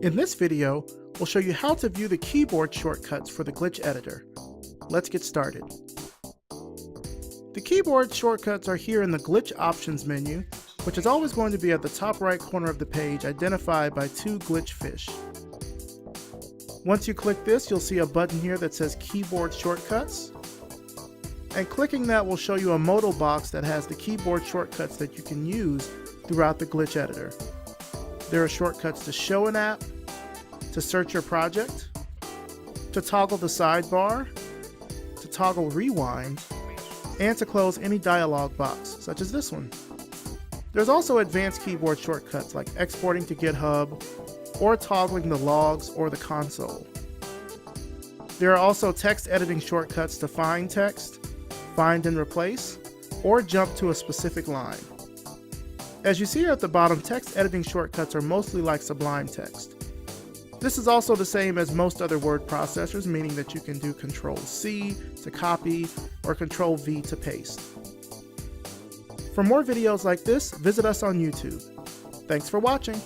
In this video, we'll show you how to view the keyboard shortcuts for the glitch editor. Let's get started. The keyboard shortcuts are here in the glitch options menu, which is always going to be at the top right corner of the page, identified by two glitch fish. Once you click this, you'll see a button here that says keyboard shortcuts. And clicking that will show you a modal box that has the keyboard shortcuts that you can use throughout the glitch editor. There are shortcuts to show an app, to search your project, to toggle the sidebar, to toggle rewind, and to close any dialog box, such as this one. There's also advanced keyboard shortcuts like exporting to GitHub or toggling the logs or the console. There are also text editing shortcuts to find text, find and replace, or jump to a specific line. As you see here at the bottom, text editing shortcuts are mostly like Sublime Text. This is also the same as most other word processors, meaning that you can do Control-C to copy or Control-V to paste. For more videos like this, visit us on YouTube. Thanks for watching.